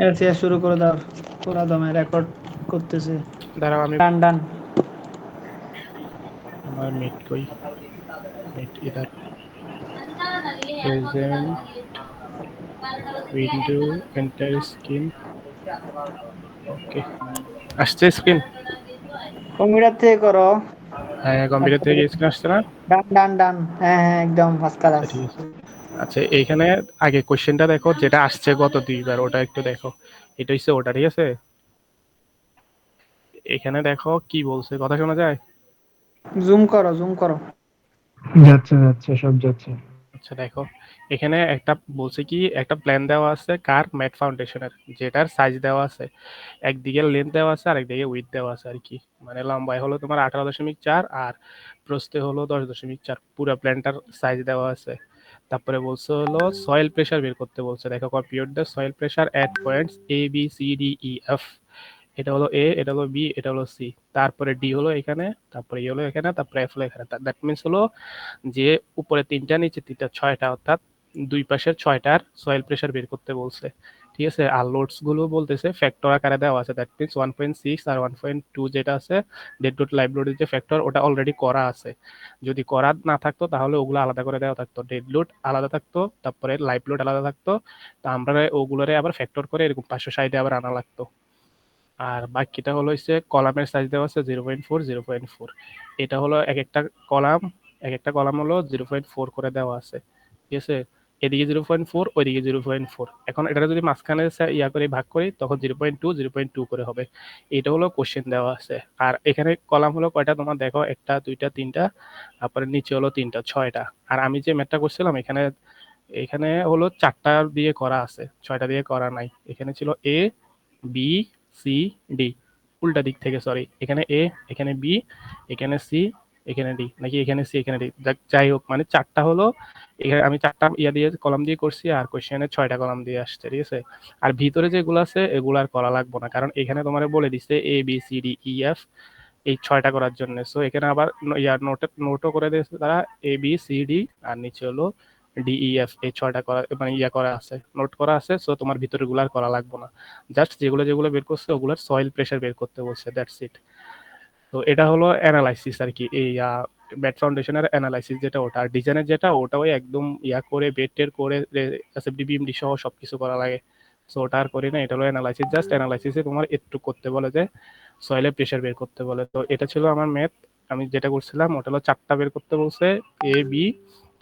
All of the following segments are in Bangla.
এলসিএস শুরু করে দাও, পুরা দমে রেকর্ড করতেছে। দাঁড়াও আমি ডান ডান। আমার মিট কই, মিট ইধার, present window enter screen. Okay, আসছে স্ক্রিন। কম্পিউটার থেকে করো। হ্যাঁ কম্পিউটার থেকে স্ক্রিন আসছে না? ডান ডান ডান, হ্যাঁ হ্যাঁ একদম ফার্স্ট আচ্ছা ক্লাস। ঠিক আছে। আচ্ছা এইখানে আগে কোশ্চেনটা দেখো, যেটা আসছে গত দুইবার ওটা একটু দেখো। এটা হচ্ছে ওটা, ঠিক আছে? এখানে দেখো কি বলছে, কথা শোনা যায়? জুম করো জুম করো। যাচ্ছে যাচ্ছে, সব যাচ্ছে। আচ্ছা দেখো, এখানে একটা বলছে কি, একটা প্ল্যান দেওয়া আছে কার, ম্যাট ফাউন্ডেশনের, যেটার সাইজ দেওয়া আছে, একদিকে লেন্থ দেওয়া আছে আর একদিকে উইথ দেওয়া আছে আর কি। মানে লম্বায় হলো তোমার 18.4 আর প্রস্থে হলো 10.4, পুরো প্ল্যানটার সাইজ দেওয়া আছে। তারপরে বলছে হলো সয়েল প্রেসার বের করতে বলছে। দেখো, compute the soil pressure at points A B C D E F. এটা হলো এ, এটা হলো বি, এটা হলো সি, তারপরে ডি হলো এখানে, তারপরে ই হলো এখানে, তারপরে এফ হলো এখানে। দ্যাট মিনস হলো যে উপরে তিনটা নিচে তিনটা, ছয়টা, অর্থাৎ দুই পাশের ছয়টার সয়েল প্রেসার বের করতে বলছে। ঠিক আছে? আর লোডস গুলো বলতেছে ফ্যাক্টর আকারে দেওয়া আছে। দ্যাট মিনস 1.6 আর 1.2 যেটা আছে, ডেড লোড লাইভ লোডের যে ফ্যাক্টর, ওটা অলরেডি করা আছে। যদি করা না থাকতো তাহলে ওগুলো আলাদা করে দেওয়া থাকতো, ডেড লোড আলাদা থাকতো, তারপরে লাইভ লোড আলাদা থাকতো। তা আমরা ওগুলোরে আবার ফ্যাক্টর করে এরকম 560 আবার আনা লাগতো। আর বাকিটা হলো হচ্ছে কলামের সাইজ দেওয়া আছে 0.4 0.4। এটা হলো এক একটা কলাম, এক একটা কলাম হলো 0.4 করে দেওয়া আছে। ঠিক আছে? এদিকে 0.4, ওইদিকে 0.4। এখন এটা যদি মাঝখানে ইয়া করে ভাগ করি তখন 0.2 0.2 করে হবে। এটা হলো কোশ্চেন দেওয়া আছে। আর এখানে কলাম হলো কয়টা তোমার দেখো, একটা দুইটা তিনটা, তারপরে নিচে হলো তিনটা, ছয়টা। আর আমি যে ম্যাথটা করছিলাম এখানে, এখানে হলো চারটা দিয়ে করা আছে, ছয়টা দিয়ে করা নাই। এখানে ছিল এ বি সি ডি, উল্টা দিক থেকে, সরি, এখানে এ, এখানে বি, এখানে সি, এখানে ডি, নাকি এখানে সি এখানে ডি, যাই হোক, মানে চারটা হলো। এখানে আমি চারটা ইয়া দিয়ে কলাম দিয়ে করছি, আর কোশ্চেনে ছয়টা কলাম দিয়ে আসছে। ঠিক আছে? আর ভিতরে যেগুলো আছে এগুলো আর করা লাগবে না, কারণ এখানে তোমার বলে দিচ্ছে A B C D E F এই ছয়টা করার জন্য। সো এখানে আবার ইয়ার নোটও করে দিয়েছে তারা, এ বি সি ডি, আর নিচে হলো ডিইএফ, এই ছয়টা করা, মানে ইয়া করা আছে, নোট করা আছে। সো তোমার ভিতরে গুলো আর করা লাগবে না, জাস্ট যেগুলো যেগুলো বের করছে ওগুলোর সয়েল প্রেশার বের করতে বলছে, দ্যাটস ইট। তো এটা হলো অ্যানালাইসিস আর কি, এই ব্যাট ফাউন্ডেশনের অ্যানালাইসিস যেটা, ওটা। আর ডিজাইনের যেটা, ওটা ওই একদম ইয়া করে বেড টের করে এসএফডি বিএমডি সহ সবকিছু করা লাগে। সো ওটা আর করি না, এটা হলো অ্যানালাইসিস। জাস্ট অ্যানালাইসিসে তোমার একটু করতে বলে যে সয়েলের প্রেশার বের করতে বলে। তো এটা ছিল আমার ম্যাথ। আমি যেটা করছিলাম ওটা হলো চারটা বের করতে বলছে, এ বি,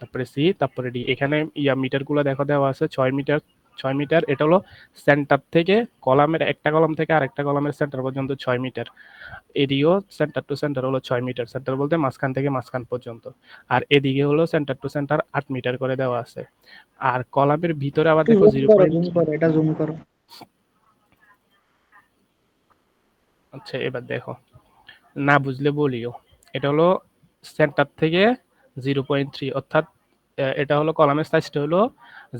তারপরে সি, তারপরে ডি। এখানে ইয়া মিটার গুলো দেখো দেওয়া আছে 6 মিটার। 6 মিটার, এটা হলো সেন্টার থেকে কলামের, একটা কলাম থেকে আরেকটা কলামের সেন্টার পর্যন্ত 6 মিটার। এদিকেও সেন্টার টু সেন্টার হলো 6 মিটার, সেন্টার বলতে মাঝখান থেকে মাঝখান পর্যন্ত। আর এদিকে হলো সেন্টার টু সেন্টার 8 মিটার করে দেওয়া আছে। আর কলামের ভিতরে আবার দেখো জুম জিরো করো পয়েন্ট জুম করো, এটা জুম করো। আচ্ছা এবার দেখো, না বুঝলে বলিও। এটা হলো সেন্টার থেকে 0.3, অর্থাৎ এটা হলো কলামের সাইজটা হলো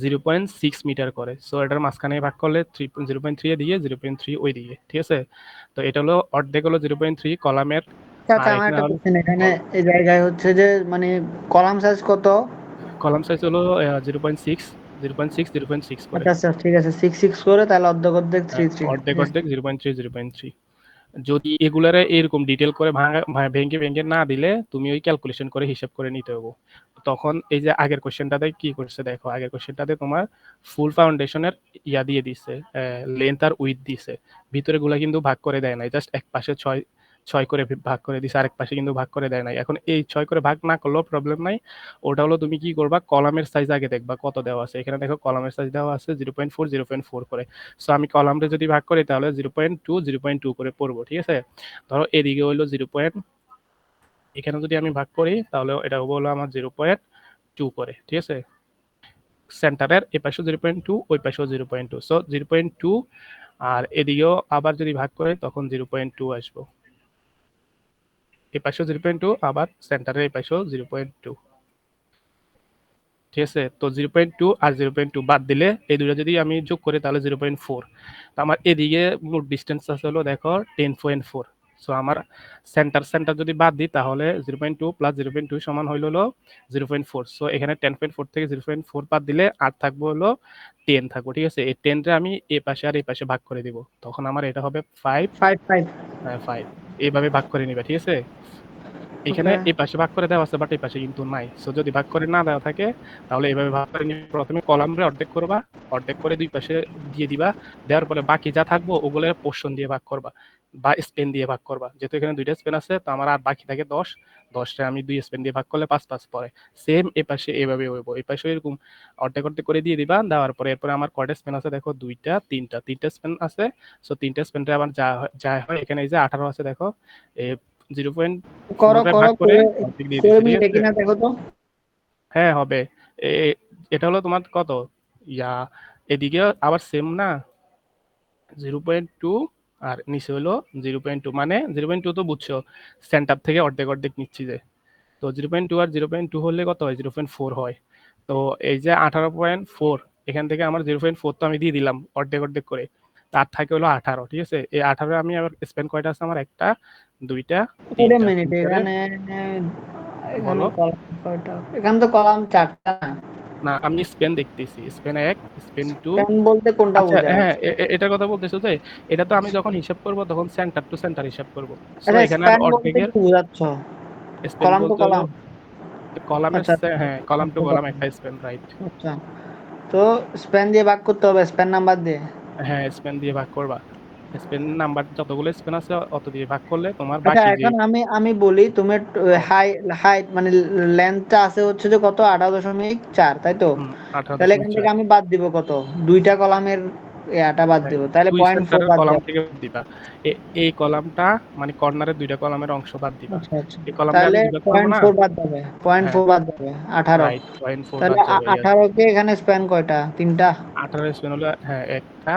0.6 মিটার করে। সো এটার মাঝখানে ভাগ করলে 0.3 এদিকে, 0.3 ওই দিকে। ঠিক আছে? তো এটা হলো অর্ধেক হলো 0.3 কলামের। আচ্ছা আর আমার এখানে একটা হলো কোশ্চেন, এখানে এই জায়গায় হচ্ছে যে মানে কলাম সাইজ কত? কলাম সাইজ হলো 0.6, 0.6, 0.6 করে। আচ্ছা আচ্ছা ঠিক আছে, 6 6 করে তাহলে অর্ধেক অর্ধেক 3 3। অর্ধেক অর্ধেক 0.3 0.3। যদি এগুলারে এরকম ডিটেল করে ভেঙে ভেঙে না দিলে তুমি ওই ক্যালকুলেশন করে হিসাব করে নিতে হবে। তখন এই যে আগের কোশ্চেনটাতে কি করছে দেখো, আগের কোশ্চেনটাতে তোমার ফুল ফাউন্ডেশনের ইয়া দিয়ে দিছে, লেন্থ আর উইথ দিছে, ভিতরে গুলা কিন্তু ভাগ করে দেয় নাই, জাস্ট এক পাশে ছয় ছয় করে ভাগ করে দিছে, আরেক পাশে কিন্তু ভাগ করে দেয় নাই। এখন এই 6 করে ভাগ না করলেও প্রবলেম নাই। ওটা হলো তুমি কি করবা, কলামের সাইজ আগে দেখবা কত দেওয়া আছে। এখানে দেখো কলামের সাইজ দেওয়া আছে 0.4 0.4 করে। সো আমি কলামটা যদি ভাগ করি তাহলে 0.2 0.2 করে পড়বো। ঠিক আছে? ধরো এদিকে হইলো 0. এখানে যদি আমি ভাগ করি তাহলে এটা হলো আমার 0.2 করে। ঠিক আছে? সেন্টারের এই পাশেও 0.2, ওই পাশেও 0.2, সো 0.2। আর এদিকেও আবার যদি ভাগ করে তখন 0.2 আসবো। এই পাশেও 0.2, আবার সেন্টারের এই পাশেও 0.2। ঠিক আছে? তো 0.2 আর 0.2 বাদ দিলে এই দুটো যদি আমি যোগ করি তাহলে 0.4। তো আমার এদিকে মোট ডিস্টেন্স আছে হলো দেখো 10.4। সো আমার সেন্টার যদি বাদ দিই তাহলে 0.2 প্লাস 0.2 সমান হইল হলো 0.4। সো এখানে 10.4 থেকে 0.4 বাদ দিলে আর থাকবো হলো 10 থাকবো, ঠিক আছে। এই 10টা আমি এই পাশে আর এই পাশে ভাগ করে দিব, তখন আমার এটা হবে 5 5 5 এইভাবে ভাগ করে নিবা, ঠিক আছে। এখানে ওকে। এই পাশে ভাগ করে দেওয়া আছে বাট এই পাশে কিন্তু নাই। সো যদি ভাগ করে না দেওয়া থাকে তাহলে এইভাবে ভাগ করে নিয়ে প্রথমে কলামরে অর্ধেক করবা, অর্ধেক করে দুই পাশে দিয়ে দিবা। দেওয়ার পরে বাকি যা থাকবো ওগুলো পোর্শন দিয়ে ভাগ করবা বা স্পেন দিয়ে ভাগ করবা। যেহেতু এখানে দুইটা স্পেন আছে তো আমার আর বাকি থাকে 10, 10টা আমি 2 স্পেন দিয়ে ভাগ করলে 5 5 পরে। সেম এই পাশে এভাবে হইব, এই পাশে এরকম অর্ধেক অর্ধেক করে দিয়ে দিবা। দেওয়ার পরে এরপরে আমার কয়টা স্পেন আছে দেখো, দুইটা তিনটা স্পেন আছে। সো তিনটা স্পেনটা আবার যা হয় এখানে এই যে 18 আছে দেখো, এই 0.4 করো এ করো ভাগ করে করে অর্ধেক দিয়ে করে দিছে, ঠিক মিলে আছে। কিনা দেখো তো। হ্যাঁ হবে। এটা হলো তোমার কত ইয়া, এদিকে আবার সেম না, 0.2 আর নিচে হলো 0.2, মানে 0.2 তো বুঝছো সেন্টার থেকে অর্ধেক অর্ধেক নিচ্ছি যে। তো 0.2 আর 0.2 হলে কত হয়, 0.4 হয়। তো এই যে 18.4, এখান থেকে আমার 0.4 তো আমি দিয়ে দিলাম অর্ধেক অর্ধেক করে, তার থাকে হলো 18, ঠিক আছে। এই 18 আমি আবার স্পেন্ড কয়টা আছে আমার, একটা দুইটা ওটা তিনটা মিনিট করে। এখানে, এখানে বলো। কলাম কয়টা, এখানে তো কলাম 4টা না। না আমি স্পেন দেখতেছি, স্পেন 1, স্পেন 2। স্প্যান বলতে কোনটা আচ্ছা বোঝায়? হ্যাঁ, এটার কথা বলতেছো যে এটা তো আমি যখন হিসাব করব তখন সেন্টার টু সেন্টার হিসাব করব। সো আচ্ছা, এখানে আর স্প্যান বলতে অর্ধেকের কি বোঝাচ্ছ? স্পেন কলাম টু বলতে হলো কলাম? কলামের আচ্ছা হ্যাঁ, কলাম টু কলাম একটা স্পেন, রাইট। আচ্ছা, তো স্প্যান দিয়ে ভাগ করতে হবে, স্প্যান নাম্বার দিয়ে। হ্যাঁ স্পেন দিয়ে ভাগ করবা, স্পেন নাম্বার যতগুলো স্পেন আছে অত দিয়ে ভাগ করলে তোমার আচ্ছা, বাকি যে এখন আমি আমি বলি তুমি বলো। হাইট মানে লেন্থটা আছে হচ্ছে যে কত, 18.4, তাই তো? আঠারো তাহলে দশমিক এখান থেকে চার আমি বাদ দিব কত, দুইটা কলামের ইয়াটা বাদ হ্যাঁ, দিব, তাহলে দুই 0.4 সেন্টারের বাদ কলাম দেব। থেকে দিবা। এই কলামটা মানে কর্নারের দুইটা কলামের অংশ বাদ দিবা। আচ্ছা আচ্ছা, এই কলামটা তাহলে আমি ডিভাইড করবো পয়েন্ট না। ফোর বাদ যাবে, পয়েন্ট হ্যাঁ ফোর বাদ যাবে, 18। রাইট, 0.4 তাহলে বাদ যাবে, yes। 18 কে এখানে স্প্যান কয়টা, তিনটা? 18 স্পেন হলো হ্যাঁ, একটা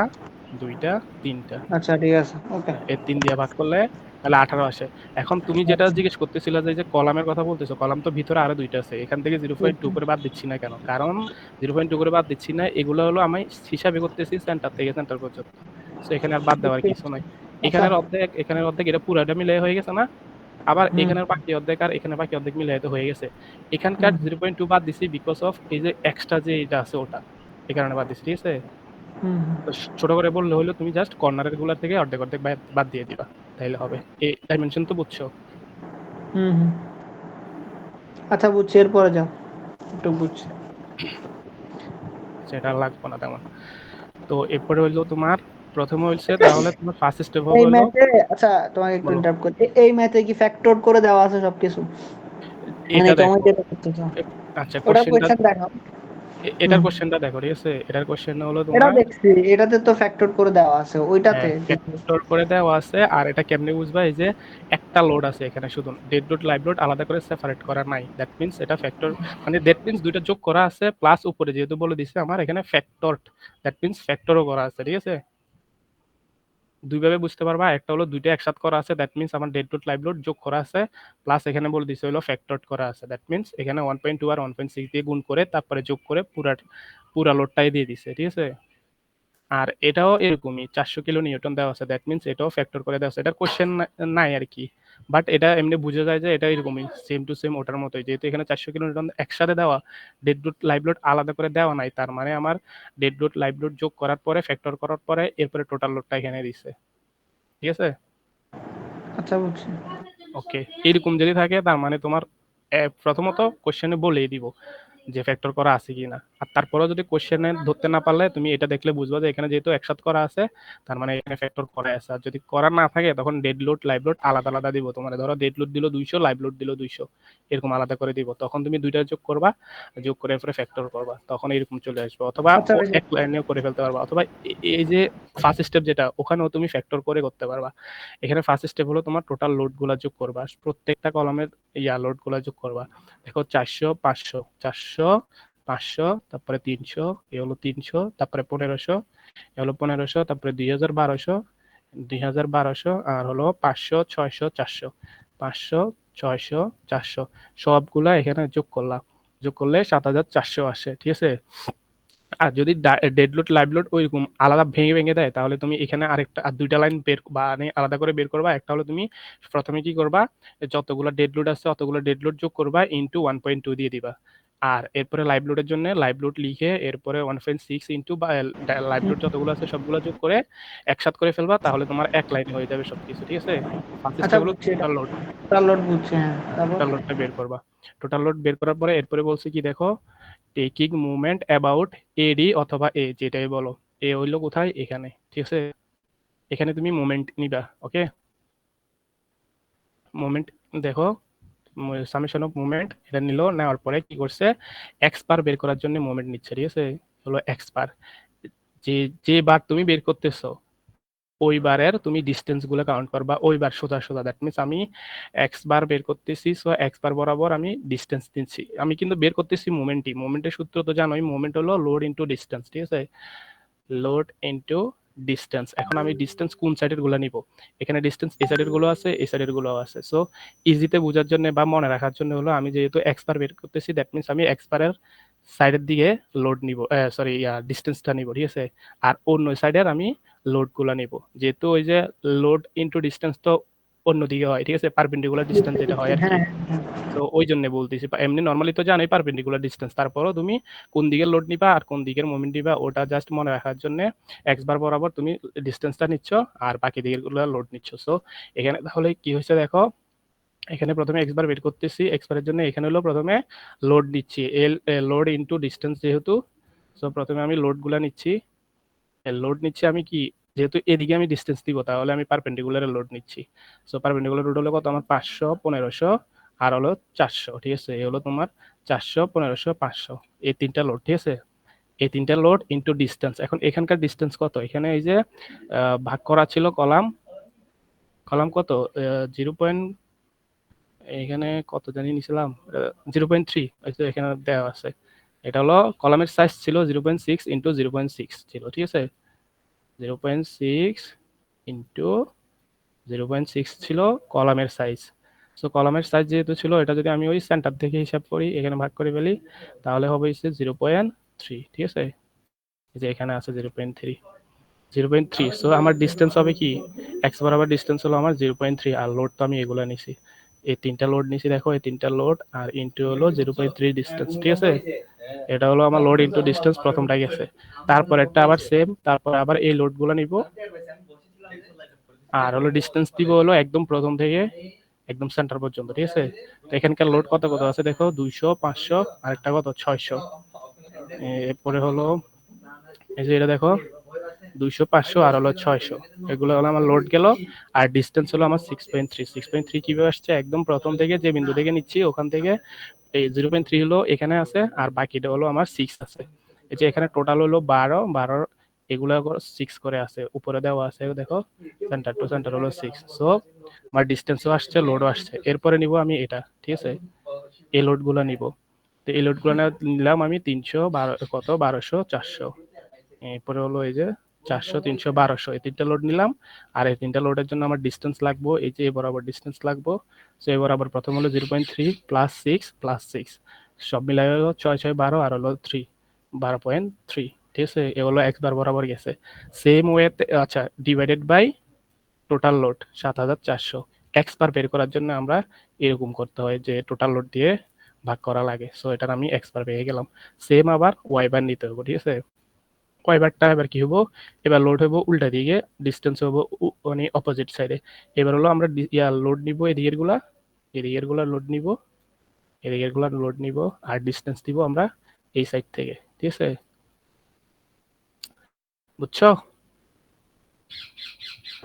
দুইটা তিনটা। আচ্ছা ঠিক আছে, ওকে। হ্যাঁ, এই 3 দিয়ে ভাগ করলে তাহলে 18 আসে। এখন তুমি যেটা আচ্ছা জিজ্ঞেস করতেছিলা যে যে কলামের কথা বলতেছো, কলাম তো ভিতরে আরো দুইটা আছে, এখান থেকে 0.2 করে বাদ দিচ্ছি না কেন, কারণ 0.2 করে বাদ দিচ্ছি না, এগুলো হলো আমি হিসাবে করতেছি সেন্টার থেকে সেন্টার পর্যন্ত। সো এখানে আর বাদ দেওয়ার কিছু নাই। আচ্ছা। এখানের অর্ধেক এটা পুরাটা মিলে হয়ে গেছে না। আবার হুম এখানের বাকি অর্ধেক আর এখানে বাকি অর্ধেক মিলে তো হয়ে গেছে। এখানকার হুম 0.2 বাদ দিছি বিকজ অফ এই যে এক্সট্রা যে এটা আছে ওটা, এই কারণে বাদ দিছি, ঠিক আছে। হুম তো ছোট করে বললে হলো তুমি জাস্ট কর্নারের গুলার থেকে অর্ধেক অর্ধেক বাদ দিয়ে দিবা, তাইলে হবে। এই ডাইমেনশন তো বুঝছো। হুম হুম। আচ্ছা বুঝছি, এরপরে যাও, একটু বুঝছি। সেটা লাগবে না তেমন। তো এরপরে হইলো তোমার প্রথমে হইছে, তাহলে তোমার ফার্স্ট স্টেপ হবে এই হলো। ম্যাথে, আচ্ছা তোমাকে একটু বলো। ইন্টারাপ্ট করি, এই ম্যাথে কি ফ্যাক্টর করে দেওয়া আছে সবকিছু, মানে এটা তুমি দেখো, যেটা করতেছো? আচ্ছা ওটা কোশ্চেনটা, কোয়েশ্চেন দেখাও। এটার হুম, কোশ্চেনটা দেখো, ঠিক আছে। এটার কোশ্চেন হলো এটা তোমার দেখছি, এটাতে তো ফ্যাক্টর করে দেওয়া আছে, ওইটাতে হ্যাঁ, ফ্যাক্টর করে দেওয়া আছে। আর এটা কেমনে বুঝবা, এই যে একটা লোড আছে এখানে, শুধু ডেড লোড লাইভ লোড আলাদা করে সেপারেট করা নাই, দ্যাট মিন্স এটা ফ্যাক্টর, মানে দ্যাট মিন্স দুইটা যোগ করা আছে প্লাস উপরে যেহেতু বলে দিছে আমার এখানে ফ্যাক্টর, দ্যাট মিন্স ফ্যাক্টরও করা আছে, ঠিক আছে। দুইভাবে বুঝতে পারবা, একটা হলো দুইটা একসাথে করা আছে, দ্যাট মিন্স আমার ডেড লোড লাইভ লোড যোগ করা আছে, প্লাস এখানে বলে দিছে হলো ফ্যাক্টর করা আছে, দ্যাট মিন্স এখানে 1.2 আর 1.6 দিয়ে গুণ করে তারপরে যোগ করে পুরা লোডটাই দিয়ে দিছে, ঠিক আছে। আর এটাও এরকমই 400 কিলো নিউটন দেওয়া আছে, দ্যাট মিন্স এটাও ফ্যাক্টর করে দেওয়া আছে। এটার কোশ্চেন নাই আর কি, বাট এটা এমনি বোঝা যায় যে এটা এরকমই সেম টু সেম ওটার মতোই, যেহেতু এখানে 400 কিলো নিউটন একসাথে দেওয়া, ডেড লোড লাইভ লোড আলাদা করে দেওয়া নাই, তার মানে আমার ডেড লোড লাইভ লোড যোগ করার পরে ফ্যাক্টর করার পরে এরপরে টোটাল লোডটা এখানে দিছে, ঠিক আছে। আচ্ছা বুঝছি। ওকে, এরকম যদি থাকে তার মানে তোমার প্রথমত কোশ্চেনে বলেই দিব যে ফ্যাক্টর করা আছে কিনা। আর তারপরেও যদি কোশ্চেনে ধরতে না পারলে তুমি এটা দেখলে বুঝবা যে এখানে যেহেতু একসাথে করা আছে তার মানে এখানে ফ্যাক্টর করা আছে। আর যদি করা না থাকে তখন ডেড লোড লাইভ লোড আলাদা আলাদা দিব, তোমার ধরো ডেড লোড দিল 200, লাইভ লোড দিল 200, এরকম আলাদা করে দিব। তখন তুমি দুইটা যোগ করবা, যোগ করে এরপরে ফ্যাক্টর করবা, তখন এরকম চলে আসবে। অথবা আচ্ছা ওই যে, এক লাইনেও করে ফেলতে পারবা, অথবা এই যে ফার্স্ট স্টেপ যেটা ওখানেও তুমি ফ্যাক্টর করে করতে পারবা। এখানে ফার্স্ট স্টেপ হলো তোমার টোটাল লোড গুলা যোগ করবা, প্রত্যেকটা কলামের লোড গুলা যোগ করবা। দেখো 400 500 400 500, তারপরে 300, এ হলো 300, তারপরে 1500, এ হলো 1500, তারপরে 2000 1200 আর হলো 500 600 400, 500 600 400 সবগুলা এখানে যোগ করলাম, যোগ করলে 7400 আসে, ঠিক আছে। আর যদি ডেড লোড লাইভ লোড ওইরকম আলাদা ভেঙে ভেঙে দেয়, তাহলে তুমি এখানে আরেকটা আর দুইটা লাইন বের মানে আলাদা করে বের করবা। একটা হলো তুমি প্রথমে কি করবা, যতগুলো ডেড লোড আছে অতগুলো ডেড লোড যোগ করবা, ইনটু 1.2 দিয়ে দিবা। আর এরপরে লাইভ লোডের জন্য লাইভ লোড লিখে এরপরে 1.6 ইনটু বা লাইভ লোড যতগুলো আছে সবগুলো যোগ করে একসাথ করে ফেলবা, তাহলে তোমার এক লাইনে হয়ে যাবে সবকিছু। ঠিক আছে, ফার্স্ট আচ্ছা স্টেপ হলো বুঝছি, এটা টোটাল লোড। টোটাল লোড বুঝছি, হ্যাঁ তারপর? টোটাল লোডটা বের করবা। টোটাল লোড বের করার পরে এরপরে বলছে কি দেখো, টেকিং মুভমেন্ট অ্যাবাউট এডি অথবা এ, যেটাই বলো। এ হইলো কোথায়, এখানে। ঠিক আছে, এখানে তুমি মোমেন্ট নিবা। ওকে, মোমেন্ট দেখো, সামেশন অফ মুভমেন্ট এটা নিল। নেওয়ার পরে কি করছে, এক্স বার বের করার জন্য মুভমেন্ট নিচ্ছে। ঠিক আছে, হলো এক্স বার। যে যে বার তুমি বের করতেছো ওই বারের তুমি ডিস্টেন্স গুলো কাউন্ট করবা, ওই বার সোজা সোজা। দ্যাট মিনস আমি এক্স বার বের করতেছি, সো এক্স বার বরাবর আমি ডিস্টেন্স দিচ্ছি। আমি কিন্তু বের করতেছি মোমেন্টই। মোমেন্টের সূত্র তো জানোই, মোমেন্ট হলো লোড ইনটু ডিস্টেন্স। ঠিক আছে, লোড ইনটু ডিস্টেন্স। এখন আমি ডিস্টেন্স কোন সাইডের গুলো নিব, এখানে ডিস্টেন্স এই সাইডের গুলো আছে, এই সাইডের গুলো আছে। সো ইজিতে বোঝার জন্য বা মনে রাখার জন্য হলো, আমি যেহেতু এক্স বার বের করতেছি, দ্যাট মিনস আমি এক্স বারের সাইডের দিকে লোড নিব, সরি ডিস্টেন্সটা নিব। ঠিক আছে, আর অন্য সাইডের আমি লোড গুলা নিব। যেহেতু ওই যে লোড ইনটু ডিস্টেন্স তো অন্যদিকে হয়। ঠিক আছে, পারপেন্ডিকুলার ডিস্টেন্স যেটা হয় আর কি। হ্যাঁ হ্যাঁ। তো ওই জন্য বলতেছি, এমনি নর্মালি তো জানোই পারপেন্ডিকুলার ডিস্টেন্স, তারপরও তুমি কোন দিকের লোড নিবা আর কোন দিকের মোমেন্ট নিবা ওটা জাস্ট মনে রাখার জন্য এক্স বার বরাবর তুমি ডিস্টেন্সটা নিচ্ছ আর বাকি দিকের গুলো লোড নিচ্ছ। সো এখানে তাহলে কি হয়েছে দেখো, এখানে প্রথমে এক্স বার বের করতেছি, এক্স বারের জন্য এখানে হলো প্রথমে লোড নিচ্ছি, এল লোড ইনটু ডিস্টেন্স যেহেতু। সো প্রথমে আমি লোড গুলা নিচ্ছি, লোড নিচ্ছি আমি কি, যেহেতু এদিকে আমি ডিস্টেন্স দিব তাহলে আমি পারপেন্ডিকুলার লোড নিচ্ছি। সো পারপেন্ডিকুলার লোড হলো কত আমার, 500, 1500 আর হলো 400। ঠিক আছে, এই হলো তোমার 400, 1500, 500, এই তিনটা লোড। ঠিক আছে, এই তিনটা লোড ইনটু ডিস্টেন্স। এখন এখানকার ডিস্টেন্স কত, এখানে এই যে ভাগ করা ছিল কলাম, কলাম কত 0. এখানে কত জানি নিছিলাম 0.3, এখানে দেওয়া আছে। এটা হলো কলামের সাইজ ছিল 0.6 ইন্টু 0.6 ছিল। ঠিক আছে, 0.6 ইন্টু 0.6 ছিল কলামের সাইজ। সো কলামের সাইজ যেহেতু ছিল, এটা যদি আমি ওই সেন্টার থেকে হিসাব করি, এখানে ভাগ করে ফেলি, তাহলে হবে 0.3। ঠিক আছে, এই যে এখানে আছে 0.3, 0.3। সো আমার ডিস্টেন্স হবে কি, এক্স বরাবর ডিস্টেন্স হলো আমার 0.3, আর লোড তো আমি এগুলো নিছি, এই তিনটা লোড নিছি দেখো, এই তিনটা লোড আর ইনটু হলো 0.3 ডিস্টেন্স। ঠিক আছে, এটা হলো আমার লোড ইনটু ডিস্টেন্স, প্রথমটা গেছে। তারপর একটা আবার সেম, তারপর আবার এই লোড গুলো নিব আর হলো ডিস্টেন্স দিব হলো একদম প্রথম থেকে একদম সেন্টার পর্যন্ত। ঠিক আছে, তো এখানকার লোড কত কত আছে দেখো, 200, 500 আর একটা কত 600। এরপরে হলো এই যে এটা দেখো 200, 500 আর হলো 600, এগুলো হলো আমার লোড গেল। আর ডিস্টেন্স হলো আমার 6.3। 6.3 কিভাবে আসছে, একদম প্রথম থেকে যে বিন্দু থেকে নিচ্ছি ওখান থেকে এই 0.3 হলো এখানে আছে, আর বাকিটা হলো আমার 6 আছে। এই যে এখানে টোটাল হলো 12 এগুলো 6 করে আছে, উপরে দেওয়া আছে দেখো, সেন্টার টু সেন্টার হলো 6। সো আমার ডিস্টেন্সও আসছে, লোডও আসছে। এরপরে নিব আমি এটা। ঠিক আছে, এই লোড গুলো নিব। তো এই লোড গুলো নিলাম আমি 300, কত 1200, 400। এরপরে হলো এই যে 400, 300, 1200, এই তিনটা লোড নিলাম। আর এই তিনটা লোডের জন্য আমার ডিস্টেন্স লাগবো, এই যে বরাবর ডিস্টেন্স লাগবো। সো এই বরাবর প্রথম হলো 0.3 প্লাস 6 প্লাস 6, সব মিলাই হলো 6, 6, 12 আর হলো 3, 12.3। ঠিক আছে, এ হলো এক্স বার বরাবর গেছে। সেম ওয়েতে, আচ্ছা, divided by total load 7400। X bar বের করার জন্য আমরা এরকম করতে হয় যে টোটাল লোড দিয়ে ভাগ করা লাগে। সো এটার আমি এক্স বার পেয়ে গেলাম। সেম আবার ওয়াই বার নিতে হবে। ঠিক আছে, ওয়াই বারটা এবার কি হবো, এবার লোড হবো উল্টা দিকে, ডিস্টেন্স হবো মানে অপোজিট সাইডে। এবার হলো আমরা লোড নিব এদিকের গুলা, এদিকের গুলা লোড নিব, এদিকের গুলা লোড নিব, আর ডিস্টেন্স দিব আমরা এই সাইড থেকে। ঠিক আছে, বুঝছো?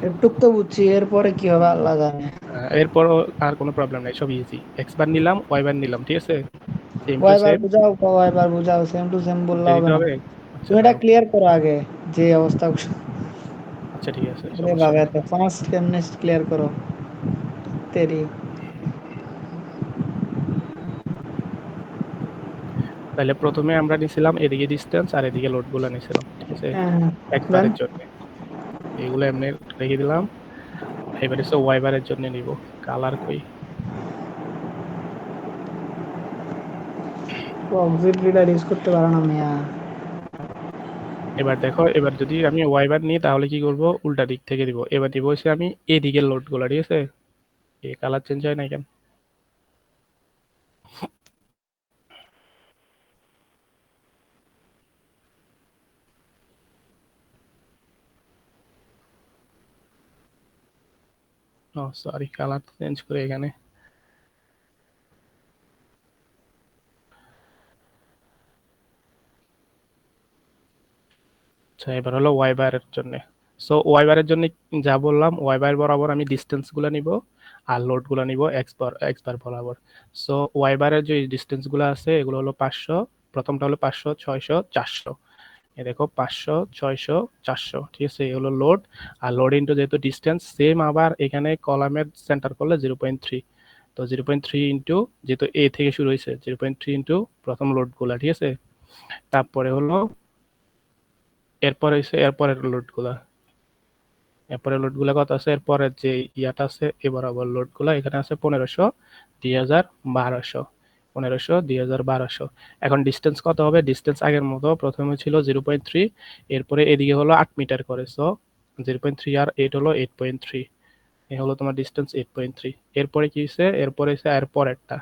একটুক তো বুঝছি, এরপরে কি হবে আল্লাহ জানে। এরপর আর কোনো প্রবলেম নাই, সব ইজি। এক্স বার নিলাম, ওয়াই বার নিলাম। ঠিক আছে, সেম টু কয়বার সেম। বুঝাও, কয়বার বুঝাও, সেম টু সেম বললে হবে দিতে না। হবে। আচ্ছা তুমি এটা দাঁড়াও, ক্লিয়ার করো আগে, যে অবস্থা। আচ্ছা ঠিক আছে, আরে সমস্যা বাবা, নেই। এত ফাস্ট কেমনে ক্লিয়ার করো তেরি। তাহলে প্রথমে আমরা নিছিলাম এদিকে ডিস্টেন্স আর এদিকে লোড গুলো নিছিলাম। ঠিক আছে, হ্যাঁ এক্স দেন। বারের জন্য এগুলো এমনি রেখে দিলাম। এবারে সো ওয়াই বারের জন্য নিব, কালার কই, অক্সিড রিডার ইউজ করতে পারো না মিয়া। এবার দেখো, এবার যদি আমি ওয়াই বার নিই তাহলে কি করব, উল্টা দিক থেকে দিব। এবার দিব হচ্ছে আমি এদিকের লোডগুলো, ঠিক আছে? এই কালার চেঞ্জ হয় না কেন? ও সরি, কালার চেঞ্জ করে এখানে। আচ্ছা, এবার হলো ওয়াই বারের জন্য। সো ওয়াই বারের জন্য যা বললাম, ওয়াই বার বরাবর আমি ডিস্টেন্স গুলো নিব আর লোড গুলো নিব এক্স বার বরাবর। সো ওয়াই বারের যে ডিস্টেন্স গুলো আছে এগুলো হলো 500, প্রথমটা হলো 500, 600, 400। এ দেখো 500, 600, 400, ঠিক আছে? এই হলো লোড। আর লোড ইন্টু যেহেতু ডিস্টেন্স সেম, আবার এখানে কলামের সেন্টার করলে 0.3। তো 0.3 ইন্টু, যেহেতু এ থেকে শুরু হয়েছে, 0.3 ইন্টু প্রথম লোড গুলা, ঠিক আছে? তারপরে হলো এরপরে হচ্ছে এরপরের লোড গুলা। এরপরে লোড গুলা কত আছে, এরপরে যে ইয়াটা আছে এ বরাবর লোড গুলা এখানে আছে 1500, 2000, 1200, 1500, 2000, 1200। এখন ডিস্টেন্স কত হবে? ডিস্টেন্স আগের মতো, প্রথমে ছিল 0.3, এরপরে এদিকে হলো 8 মিটার করে। সো 0.3 আর 8 হলো 8.3। এই হলো তোমার ডিস্টেন্স 8.3। এরপরে কি হয়েছে? এরপরে হচ্ছে এরপরেরটা।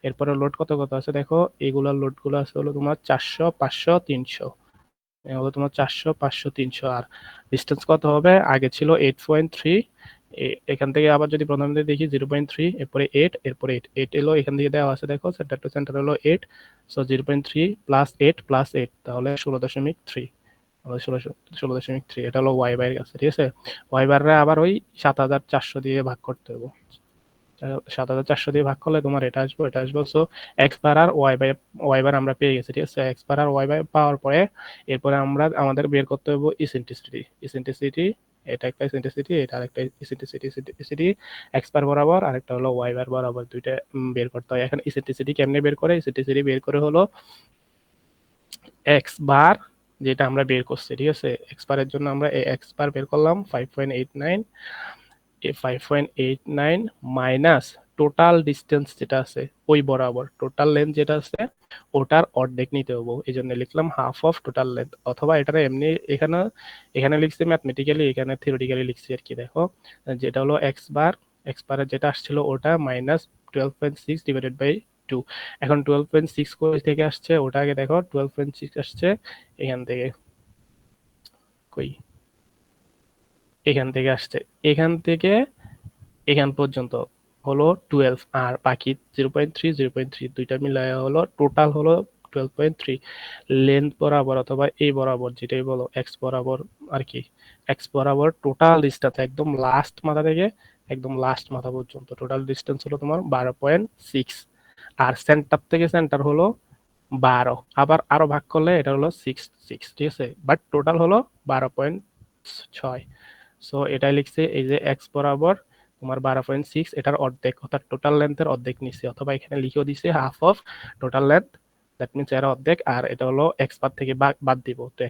এরপরে লোড কত কত আছে দেখো, এগুলার লোড গুলো আছে হলো তোমার 400, 500, 300। হলো তোমার 400, 500, 300। আর ডিস্টেন্স কত হবে? আগে ছিল 8.3। এখান থেকে আবার যদি প্রথম থেকে দেখি 0.3, এরপরে 8, এরপরে 8, 8 এলো এখান থেকে দেওয়া আছে দেখো, সেন্টার টু সেন্টার হলো 8। সো 0.3 প্লাস 8 প্লাস 8 তাহলে 16.3। 16.3 এটা হলো ওয়াই বাইয়ের কাছে, ঠিক আছে? ওয়াই বারে আবার ওই 7400 দিয়ে ভাগ করতে হবে। 7400 দিয়ে ভাগ করলে তোমার এটা আসবো, এটা আসবো। সো এক্স বার আর ওয়াই বার আমরা পেয়ে গেছি, ঠিক আছে? এক্স বার আর ওয়াই বার পাওয়ার পরে এরপরে আমাদের বের করতে হবে ইসেন্ট্রিসিটি। ইসেন্ট্রিসিটি, এটা একটা ইসেন্ট্রিসিটি, এটা আরেকটা ইসেন্ট্রিসিটি। এক্স বার বরাবর আরেকটা হলো ওয়াই বার বরাবর, দুইটা বের করতে হয়। এখন ইসেন্ট্রিসিটি কেমনে বের করে? ইসেন্ট্রিসিটি বের করে হলো এক্স বার, যেটা আমরা বের করছি, ঠিক আছে? এক্স বারের জন্য আমরা এক্স বার বের করলাম 5.89, 5.89 মাইনাস টোটাল ডিস্টেন্স যেটা আছে ওই বরাবর, টোটাল লেন্থ যেটা আছে ওটার অর্ধেক নিতে হবে। এই জন্য লিখলাম হাফ অফ টোটাল লেন্থ, অথবা এটা এমনি এখানে এখানে লিখছি ম্যাথমেটিক্যালি, এখানে থিওরিটিক্যালি লিখছি আর কি। দেখো, যেটা হলো এক্স বার, এক্স বারের যেটা আসছিল ওটা মাইনাস 12.6 ডিভাইডেড বাই 2। এখন 12.6 কোথা থেকে আসছে ওটা আগে দেখো। 12.6 আসছে এখান থেকে, কই, এখান থেকে আসছে, এখান থেকে এখান পর্যন্ত হলো 12, আর বাকি 0.3, 0.3 দুইটা মিলায় হলো টোটাল হলো 12.3। লেন্থ বরাবর অথবা এই বরাবর যেটাই বলো, এক্স বরাবর আর কি, এক্স বরাবর টোটাল ডিস্টেন্স একদম লাস্ট মাথা থেকে একদম লাস্ট মাথা পর্যন্ত টোটাল ডিস্টেন্স হলো তোমার 12.6। আর সেন্টার থেকে সেন্টার হলো 12, আবার আরো ভাগ করলে এটা হলো 6, ঠিক আছে? বাট টোটাল হলো 12.6। সো এটাই লিখছে, এই যে এক্স বরাবর তোমার 12.6, এটার অর্ধেক অর্থাৎ টোটাল লেন্থের অর্ধেক নিচ্ছে, অথবা এখানে লিখেও দিছে half of total length, that means এর অর্ধেক। আর এটা হলো এক্স বার থেকে বাদ দিব। তো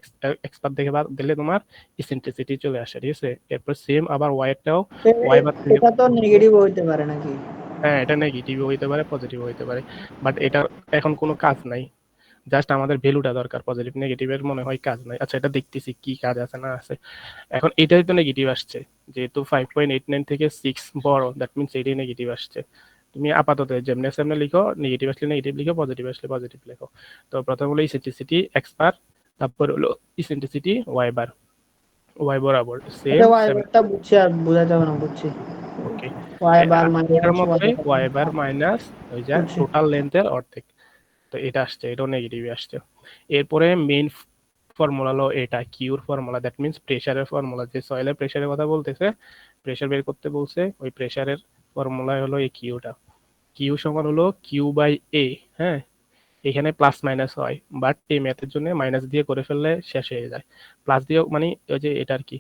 এক্স বার থেকে বাদ দিলে তোমার ইসেন্ট্রিসিটি চলে আসে, ঠিক আছে? এরপর সেম আবার ওয়াইটাও ওয়াই বার থেকে, এটা তো নেগেটিভ হইতে পারে নাকি? হ্যাঁ এটা নেগেটিভ হইতে পারে, পজিটিভ হইতে পারে, বাট এটার এখন কোনো কাজ নাই। জাস্ট আমাদের ভ্যালুটা দরকার, পজিটিভ নেগেটিভের মনে হয় কাজ নাই। আচ্ছা, এটা দেখতেছি কি কাজ আছে না আছে। এখন এটাই তো নেগেটিভ আসছে, যেহেতু 5.89 থেকে 6 বড়, দ্যাট মিনস এটাই নেগেটিভ আসছে। তুমি আপাতত যেমনি সেমনি লিখো, নেগেটিভ আসলে নেগেটিভ লিখো, পজিটিভ আসলে পজিটিভ লিখো। তো প্রথম হলো ইসেন্ট্রিসিটি এক্স বার, তারপর হলো ইসেন্ট্রিসিটি ওয়াই বার, ওয়াই বরাবর সেম আচ্ছা, ওয়াই 7। বারটা বুঝছি, আর বোঝা যাবে না, বুঝছি। ওকে, ওয়াই বার ওটার মাইনাস ওয়াই মতোই বার, ওয়াই বার মাইনাস ওই যে বুঝছি। টোটাল লেন্থের অর্ধেক। তো এটা আসছে, এটাও নেগেটিভ আসছে। এরপরে মেইন ফর্মুলা হলো এটা কিউর ফর্মুলা, দ্যাট মিনস প্রেসারের ফর্মুলা। যে সয়েলের প্রেসারের কথা বলতেছে, প্রেসার বের করতে বলছে, ওই প্রেসারের ফর্মুলা হলো এই কিউটা। কিউ সমান হলো কিউ বাই এ। হ্যাঁ, এখানে প্লাস মাইনাস হয়, বাট এই ম্যাথের জন্য মাইনাস দিয়ে করে ফেললে শেষ হয়ে যায়। প্লাস দিয়ে মানে ওই যে এটা আর কি,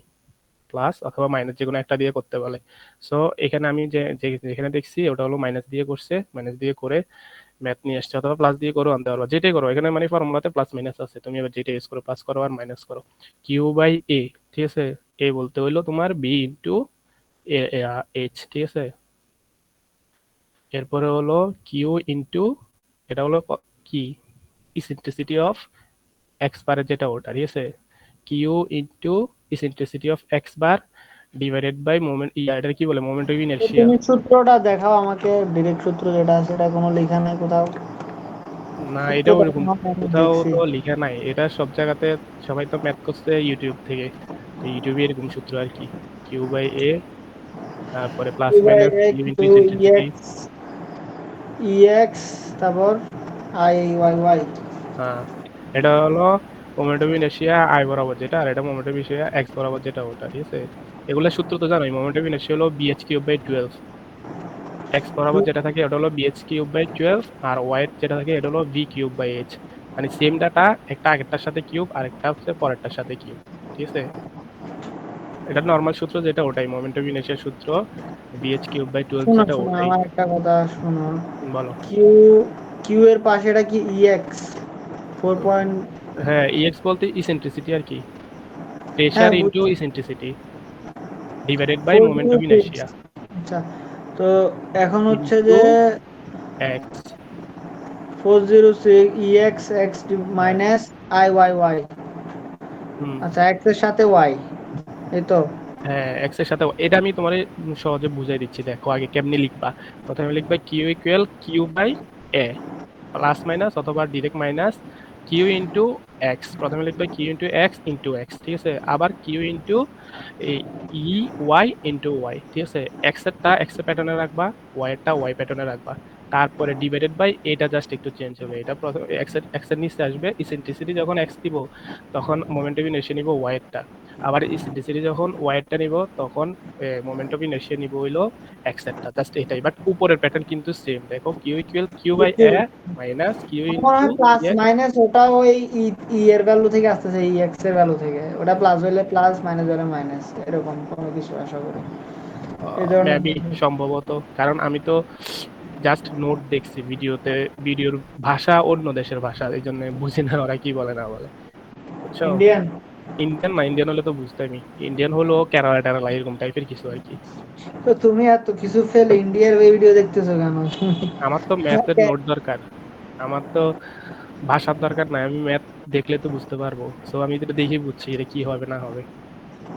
প্লাস অথবা মাইনাস যে কোনো একটা দিয়ে করতে বলে। সো এখানে আমি যেখানে দেখছি ওটা হলো মাইনাস দিয়ে করছে, মাইনাস দিয়ে করে ম্যাথ নিয়ে আসছে, অথবা প্লাস দিয়ে করো, আনতে পারবা, যেটাই করো। এখানে মানে ফর্মুলাতে প্লাস মাইনাস আছে, তুমি এবার যেটা ইউজ করো, প্লাস করো আর মাইনাস করো। কিউ বাই এ, ঠিক আছে? এ বলতে হইলো তোমার বি ইন্টু এইচ, ঠিক আছে? এরপরে হলো কিউ ইন্টু, এটা হলো কি, ইসেন্ট্রিসিটি অফ এক্স বারের যেটা ওটা, ঠিক আছে? Q into eccentricity of X bar divided by moment এটা কি বলে মোমেন্ট অফ তো ইনারশিয়া। তুমি সূত্রটা দেখাও আমাকে, ডিরেক্ট সূত্র যেটা আছে, এটা কোনো লেখা নেই কোথাও। না এটা সূত্রটা ওরকম আমি কোথাও দেখছি। তো লেখা নাই, এটা সব জায়গাতে সবাই তো ম্যাথ করছে ইউটিউব থেকে, তো ইউটিউবে এরকম সূত্র আর কি, কিউ বাই এ তারপরে plus Q by minus A Q into Q eccentricity. X তারপর আই ওয়াই ওয়াই। হ্যাঁ, এটা হলো মোমেন্ট অফ ইনারশিয়া আই বরাবর যেটা, আর এটা মোমেন্ট অফ ইনারশিয়া এক্স বরাবর যেটা, ওটা ঠিক আছে। এগুলোর সূত্র তো জানোই, মোমেন্ট অফ ইনারশিয়া হলো বিএচ কিউব বাই 12, এক্স বরাবর যেটা থাকে ওটা হলো বিএচ কিউব বাই 12, আর ওয়াই যেটা থাকে এটা হলো ভি কিউব বাই এইচ। মানে সেম ডাটা, একটা আগেরটার সাথে কিউব আর একটা হচ্ছে পরেরটার সাথে কিউব, ঠিক আছে। এটা নর্মাল সূত্র যেটা, ওটাই মোমেন্ট অফ ইনারশিয়ার সূত্র, বিএচ কিউব বাই 12 শোনো যেটা, শোনো, ওটাই। আমার একটা কথা শোনো। বলো। কিউ কিউ এর পাশে এটা কি ইএক্স 4 হ্যাঁ, ইএক্স বলতে ইসেন্ট্রিসিটি আর কি, হ্যাঁ প্রেসার ইনটু বুঝছি, eccentricity divided by moment of 406। Inertia আচ্ছা, তো এখন হচ্ছে ইনটু যে এক্স। 406 ইএক্স এক্স হ্যাঁ। Minus I Y Y. Hmm. আচ্ছা, এক্স এর সাথে ওয়াই, এই তো। হ্যাঁ, এক্স এর সাথে এটা আমি তোমার সহজে বুঝাই দিচ্ছি, দেখো আগে কেমনি লিখবা। প্রথমে লিখবা Q equal Q by A plus minus অথবা direct minus Q into X, প্রথমে লিখবা Q into X into X, ঠিক আছে। আবার Q into E Y into Y, ঠিক আছে। এক্স এরটা এক্স এর প্যাটার্নে রাখবা, ওয়াই এরটা ওয়াই প্যাটার্নে রাখবা, তারপরে ডিভাইডেড বাই এটা জাস্ট একটু চেঞ্জ হবে, এটা প্রথমে এক্স এর নিচে আসবে, ইসেন্ট্রিসিটি যখন এক্স দিব তখন মোমেন্ট অফ ইনারশিয়া নিব ওয়াই এরটা, আবার ইসেন্ট্রিসিটি যখন ওয়াই এরটা নিব তখন মোমেন্ট অফ ইনারশিয়া নিব হইলো এক্স এরটা, জাস্ট এটাই, বাট উপরের প্যাটার্ন কিন্তু সেম। দেখো কিউ ইকুয়াল কিউ বাই বুঝছি, এ বুঝছি। মাইনাস কিউ আমার মনে ইন্টু হয় প্লাস এক্স। মাইনাস ওটা ওই ই ই এর ভ্যালু থেকে আসতেছে, ই এক্স এর ভ্যালু থেকে, ওটা প্লাস হলে প্লাস মাইনাস হলে মাইনাস, এরকম কোনো কিছু আশা করি এই ধরনের। মেবি, সম্ভবত, কারণ আমি তো জাস্ট নোট দেখছি ভিডিওতে, ভিডিওর ভাষা অন্য দেশের ভাষা, এই জন্য বুঝি না ওরা কি বলে না বলে, বুঝছো। ইন্ডিয়ান। ইন্ডিয়ান না, ইন্ডিয়ান হলে তো বুঝতামই, ইন্ডিয়ান হলো কেরালা টেরালা এরকম টাইপের কিছু আর কি। তো তুমি এত কিছু ফেল ইন্ডিয়ার ভিডিও দেখতেছো কেন? আমার তো ম্যাথের নোট দরকার, আমার তো ভাষার দরকার নাই, আমি ম্যাথ দেখলে তো বুঝতে পারবো, সো আমি এটা দেখেই বুঝছি এটা কি হবে না হবে।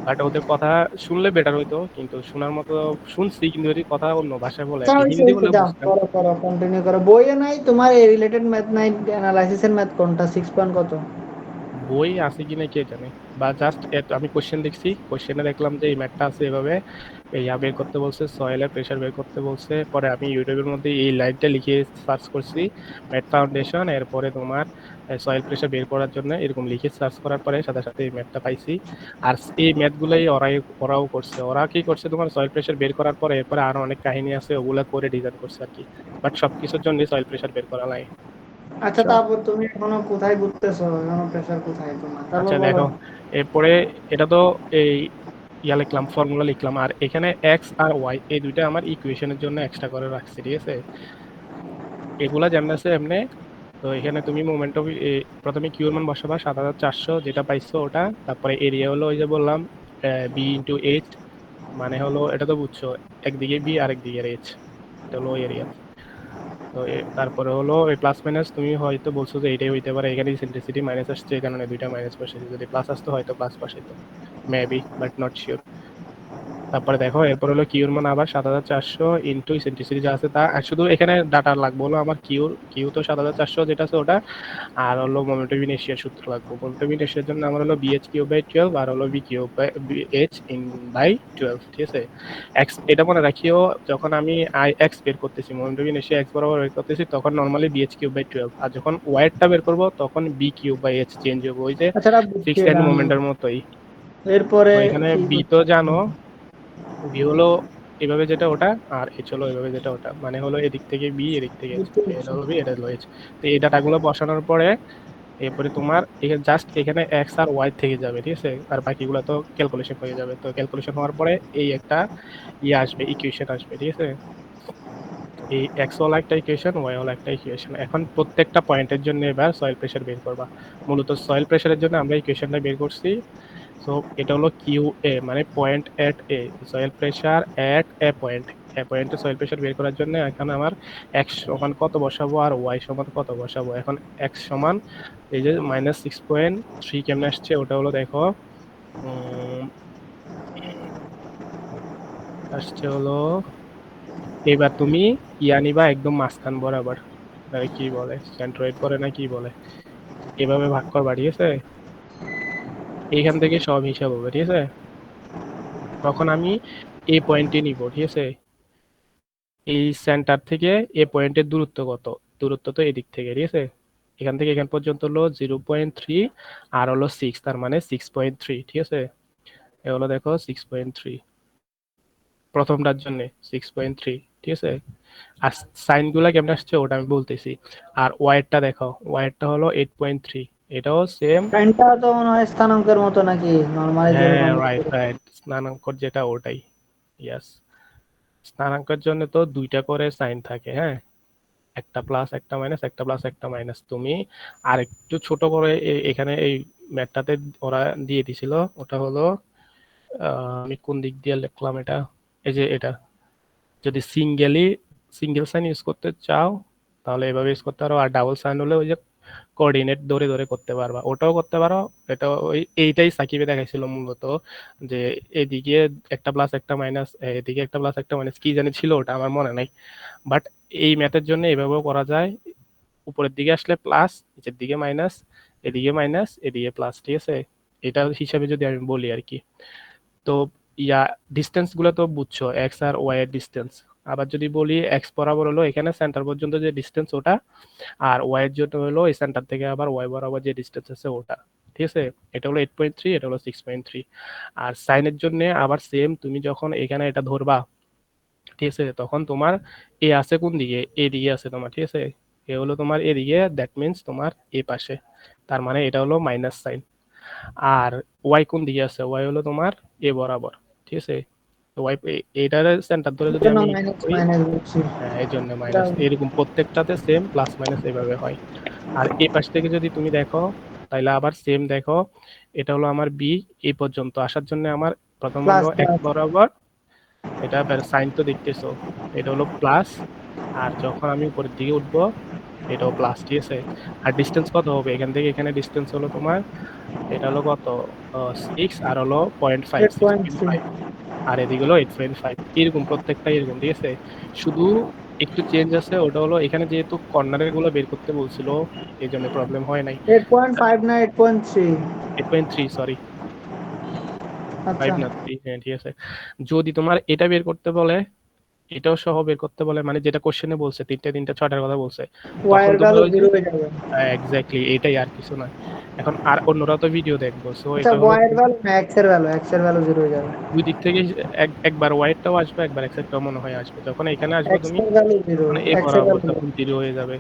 বাট ওদের কথা শুনলে বেটার হইতো, কিন্তু শোনার মতো শুনছি, কিন্তু ওদের কথা অন্য ভাষায় বলে আর কি, হিন্দি হয়েছে, বলে যাও বুঝতাম। করো করো, কন্টিনিউ করো। বইয়ে নাই তোমার এই রিলেটেড ম্যাথ নাই? অ্যানালাইসিসের ম্যাথ কোনটা, 6 পয়েন্ট কত? বই আছে কিনা কে জানে, বা জাস্ট আমি কোশ্চেন দেখছি, কোশ্চেনে দেখলাম যে এই ম্যাথটা আছে এভাবে, ইয়া বের করতে বলছে, সয়েলের প্রেশার বের করতে বলছে, পরে আমি ইউটিউবের মধ্যে এই লাইনটা লিখে সার্চ করছি, ম্যাথ ফাউন্ডেশন, এরপরে তোমার সয়েল প্রেশার বের করার জন্য এরকম লিখে সার্চ করার পরে সাথে সাথে এই ম্যাথটা পাইছি। আর এই ম্যাথগুলোই ওরাও করছে, ওরা কি করছে তোমার সয়েল প্রেশার বের করার পরে এরপরে আরো অনেক কাহিনী আছে, ওগুলা করে ডিজাইন করছে আর কি, বাট সবকিছুর জন্য সয়েল প্রেশার বের করা লাগে। আচ্ছা, তারপর তুমি এখনো কোথায় ঘুরতেছো, এখনো প্রেশার কোথায় তোমার, তারপর আচ্ছা বলো। দেখো, এরপরে এটা তো এই লিখলাম, ফর্মুলা লিখলাম, আর এখানে এক্স আর ওয়াই এই দুইটা আমার ইকুয়েশনের জন্য এক্সট্রা করে রাখছি, ঠিক আছে। এগুলা যেমন আছে এমনি। তো এখানে তুমি মোমেন্ট অফ প্রথমে কিউর মান বসাবা 7400 যেটা পাইছো ওটা, তারপরে এরিয়া হলো ওই যে বললাম বি ইন্টু এইচ, মানে হলো এটা তো বুঝছো, একদিকে বি আর একদিকে এইচ, এটা হলো এরিয়া। তো তারপরে হলো এই প্লাস মাইনাস, তুমি হয়তো বলছো যে এটাই হইতে পারে, এখানে ইসেন্ট্রিসিটি মাইনাস আসছে, এই কারণে দুইটা মাইনাস বসেছে, যদি প্লাস আসতো হয়তো প্লাস বসাইতো, মেবি, বাট নট শিওর। তারপরে দেখো এরপর হলো কিউর মান আবার 7400 ইন্টু ইসেন্ট্রিসিটি যা আছে তা, আর শুধু এখানে ডাটা লাগবে হলো আমার কিউ তো 7400 যেটা আছে ওটা, আর হলো মোমেন্ট অফ ইনারশিয়ার সূত্র লাগবে। মোমেন্ট অফ ইনারশিয়ার জন্য আমার হলো বিএচ কিউব বাই 12 আর হলো B cube by H in by 12, ঠিক আছে। এক্স এটা মনে রাখিও, যখন আমি আই এক্স বের করতেছি, মোমেন্ট অফ ইনারশিয়া এক্স বরাবর বের করতেছি, তখন নরমালি বিএচ কিউব বাই 12, আর যখন ওয়াইডটা বের করব তখন B cube by H change হবে, ওই যে আচ্ছা, এটা বুঝছি, ফিক্সড এটা এন্ড আমি। মোমেন্টের মতোই। এরপরে তো এখানে কি বি তো করছো? জানো, বি হলো এভাবে যেটা ওটা, আর এইচ হলো এভাবে যেটা ওটা, মানে হলো এদিক থেকে বি এদিক থেকে এইচ, বুঝতে এটা পারছি। হলো বি এটা হলো এইচ। তো এই ডাটাগুলো বসানোর পরে এরপরে তোমার এখানে জাস্ট এখানে এক্স আর ওয়াই থেকে যাবে, ঠিক আছে, আর বাকিগুলো তো ক্যালকুলেশন হয়ে যাবে। তো ক্যালকুলেশন হওয়ার পরে এই একটা আসবে, ইকুয়েশন আসবে, ঠিক আছে। এই এক্স হলো একটা ইকুয়েশন, ওয়াই হলো একটা ইকুয়েশন। এখন প্রত্যেকটা পয়েন্টের জন্য এবার সয়েল প্রেশার বের করবা। মূলত সয়েল প্রেশারের জন্য আমরা ইকুয়েশনটা বের করছি। সো এটা হলো কিউ এ, মানে পয়েন্ট এট এ, সয়েল প্রেশার এট এ পয়েন্ট, পয়েন্টে সয়েল প্রেশার বের করার জন্য এখন আমার এক্স সমান কত বসাবো আর ওয়াই সমান কত বসাবো। এখন এক্স সমান এই যে -6.3 কেমনে আসছে ওটা হলো দেখো, আসছে হলো, এবার তুমি ইয়া নিবা একদম মাঝখান বরাবর, কি বলে সেন্ট্রয়েড করে না কি বলে, এভাবে ভাগ করবা, ঠিক আছে? এইখান থেকে সব হিসাব হবে, ঠিক আছে? তখন আমি এ পয়েন্টে নিব, ঠিক আছে? এই সেন্টার থেকে এ পয়েন্টের দূরত্ব কত? দূরত্ব তো এদিক থেকে, ঠিক আছে? এখান থেকে এখান পর্যন্ত হলো 0.3 আর হলো 6, তার মানে 6.3, ঠিক আছে? এ হলো দেখো 6.3 প্রথমটার জন্য 6.3, ঠিক আছে? আর সাইন গুলা কেমন আসছে ওটা আমি বলতেছি। আর ওয়াইডটা দেখো, ওয়াইডটা হলো 8.3, এটাও সেম। সাইনটা তো মনে হয় স্থানাঙ্কের মতো নাকি, নরমালি হ্যাঁ, যেরকম রাইট রাইট, স্নানাঙ্কর যেটা ওটাই, ইয়াস। স্নানাঙ্কের জন্য তো দুইটা করে সাইন থাকে, হ্যাঁ, একটা প্লাস একটা মাইনাস, একটা প্লাস একটা মাইনাস। তুমি আর একটু ছোট করে এখানে এই ম্যাথটাতে ওরা দিয়ে দিছিল, ওটা হলো আমি কোন দিক দিয়ে লিখলাম এটা, এই যে এটা, যদি সিঙ্গেল সাইন ইউজ করতে চাও তাহলে এভাবে ইউজ করতে পারো, আর ডাবল সাইন হলে ওই যে কোঅর্ডিনেট ধরে ধরে করতে পারবা, ওটাও করতে পারো। এটা ওই এইটাই সাকিবে দেখাইছিল মূলত, যে এদিকে একটা প্লাস একটা মাইনাস, এদিকে একটা প্লাস একটা মাইনাস, কি জানি ছিল ওটা আমার মনে নাই। বাট এই ম্যাথের জন্য এভাবেও করা যায়, উপরের দিকে আসলে প্লাস, নিচের দিকে মাইনাস, এদিকে মাইনাস এদিকে প্লাস, ঠিক আছে? এটা হিসাবে যদি আমি বলি আর কি। তো ইয়া ডিস্টেন্স গুলো তো বুঝছো, এক্স আর ওয়াই এর ডিস্টেন্স। আবার যদি বলি এক্স বরাবর হলো এখানে সেন্টার পর্যন্ত যে ডিস্টেন্স ওটা, আর ওয়াই এর জন্য হলো এই সেন্টার থেকে আবার ওয়াই বরাবর যে ডিস্টেন্স আছে ওটা, ঠিক আছে? এটা হলো 8.3, এটা হলো 6.3। আর সাইনের জন্য আবার সেম, তুমি যখন এখানে এটা ধরবা, ঠিক আছে, তখন তোমার এ আছে কোন দিকে, এদিকে আছে তোমার, ঠিক আছে? এ হলো তোমার এদিকে, দ্যাট মিন্স তোমার এ পাশে, তার মানে এটা হলো মাইনাস সাইন। আর ওয়াই কোন দিকে আছে, ওয়াই হলো তোমার এ বরাবর, ঠিক আছে? ওয়াই এটার সেন্টার ধরে যদি জন্য আমি মাইনাস করি, মাইনাস বুঝছি। এই জন্য এটা মাইনাস, এরকম প্রত্যেকটাতে সেম প্লাস মাইনাস এইভাবে হয়। আর এই পাশ থেকে যদি তুমি দেখো তাহলে আবার সেম দেখো, এটা হলো আমার বি, এই পর্যন্ত আসার জন্য আমার প্রথম হলো প্লাস এক্স প্লাস বরাবর, এটা সাইন তো দেখতেছো, এটা হলো প্লাস। আর যখন আমি উপরের দিকে উঠবো এটাও প্লাস, ঠিক আছে? আর ডিস্টেন্স কত হবে এখান থেকে এখানে, ডিস্টেন্স হলো তোমার, এটা হলো কত, 6 আর হলো 0.5, 8.3। 6.5, আর এদিকে হলো 8.5, এরকম প্রত্যেকটা এরকম, ঠিক আছে? শুধু একটু চেঞ্জ আছে, ওটা হলো এখানে যেহেতু কর্নারের গুলো বের করতে বলছিল এই জন্য প্রবলেম হয় নাই। 8.5 না 8.3? 8.3, সরি, আচ্ছা, 5 না 3, হ্যাঁ ঠিক আছে। যদি তোমার এটা বের করতে বলে, এটাও সহ বের করতে বলে, মানে যেটা কোশ্চেনে বলছে তিনটা তিনটা ছয়টার কথা বলছে, তখন ওয়াইয়ের তুমি ভ্যালু ওই যে 0 হয়ে যাবে। এক্স্যাক্টলি এটাই, আর কিছু না। এখন আর অন্যরা তো ভিডিও দেখবো, সো আচ্ছা, এটা হলো ওয়াইয়ের তোমার ভ্যালু না এক্স এর ভ্যালু 0 হয়ে যাবে। দুই দিক থেকে একবার ওয়াইডটাও আসবে, একবার এক্সেরটাও মনে হয় আসবে। যখন এখানে আসবে এক্স তুমি, এর ভ্যালু 0, মানে এ এক্স এর বরাবর ভ্যালু তখন 0 হয়ে যাবে,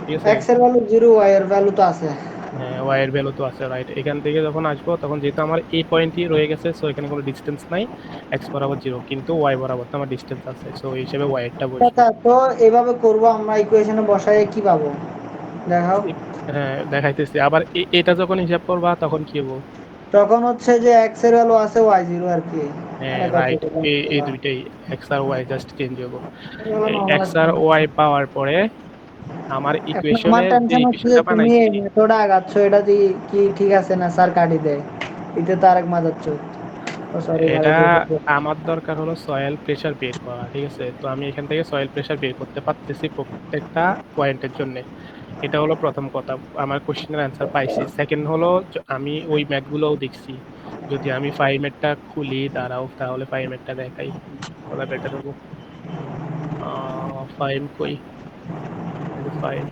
ঠিক আছে? এক্স এর ভ্যালু 0, ওয়াই এর ভ্যালু তো আছে। হ্যাঁ, ওয়াই এর ভ্যালু তো আছে, রাইট। এখান থেকে যখন আসবো তখন যেহেতু আমার এই পয়েন্টই রয়ে গেছে, সো এখানে কোনো ডিস্টেন্স নাই, এক্স বরাবর 0, কিন্তু ওয়াই বরাবর তো আমার ডিস্টেন্স আছে, সো এই হিসেবে ওয়াই এরটা বসবে। আচ্ছা, তো এভাবে করব আমরা, ইকুয়েশনে বসায় কি পাবো দেখাও। হ্যাঁ, দেখাইতেছি। আবার এটা যখন হিসাব করবা তখন কি হবো? তখন হচ্ছে যে এক্স এর ভ্যালু আছে, ওয়াই 0 আর কি। হ্যাঁ, মানে কত রাইট, এই দুইটাই এক্স আর ওয়াই জাস্ট চেঞ্জ হবো। এগুলো নরমাল এক্স আর আছে। ওয়াই পাওয়ার পরে আমার এখন আমার ইকুয়েশনের যে টেনশন হচ্ছে যে ইকুয়েশনটা তুমি বানাইছি, এই মেথডে আগাচ্ছ, এটা কি ঠিক আছে না স্যার কাটি দেয়, এটা তো আরেক মাজাচ্ছ। ও সরি, এটা গালি দিয়ে আমার দরকার হলো সয়েল প্রেসার বের করা, ঠিক আছে? তো আমি এখান থেকে সয়েল প্রেসার বের করতে পারতেছি প্রত্যেকটা পয়েন্টের জন্য। এটা হলো প্রথম কথা, আমার কোশ্চেনের অ্যান্সার পাইছি। সেকেন্ড হলো আমি ওই ম্যাথগুলোও দেখছি, যদি আমি ফাইমেটটা খুলি দাঁড়াও, তাহলে ফাইমেটটা দেখাই, বলা বেটার হবো। ফাইম কই, ফাইম,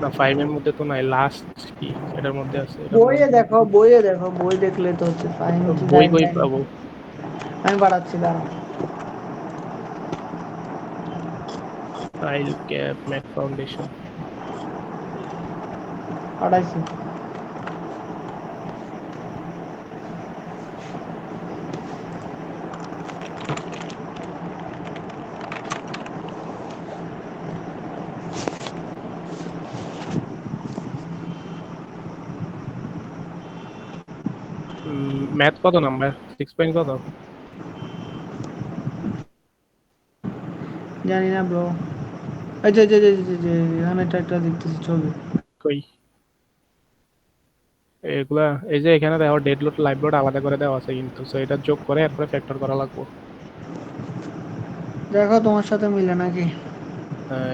না ফাইমের মধ্যে তো নাই, লাস্ট কি এটার মধ্যে আছে, এটার বইয়ে মধ্যে দেখো, বইয়ে দেখো, বই দেখলে তো হচ্ছে ফাইন কি বই টাইম কই টাইম। পাবো? আমি পাঠাচ্ছি, দাঁড়াও। File cap math foundation. পাঠাইছি। ম্যাথ কত নাম্বার, 6 পয়েন্ট কত? জানি না ব্রো। এই যে এখানে একটা দেখতেছি ছবি। কই এগুলা? এই যে এখানে দেখো ডেড লোড লাইভ লোড আলাদা করে দেওয়া আছে কিন্তু, সো এটা যোগ করে এরপরে ফ্যাক্টর করা লাগবে। দেখো তোমার সাথে মিলে নাকি।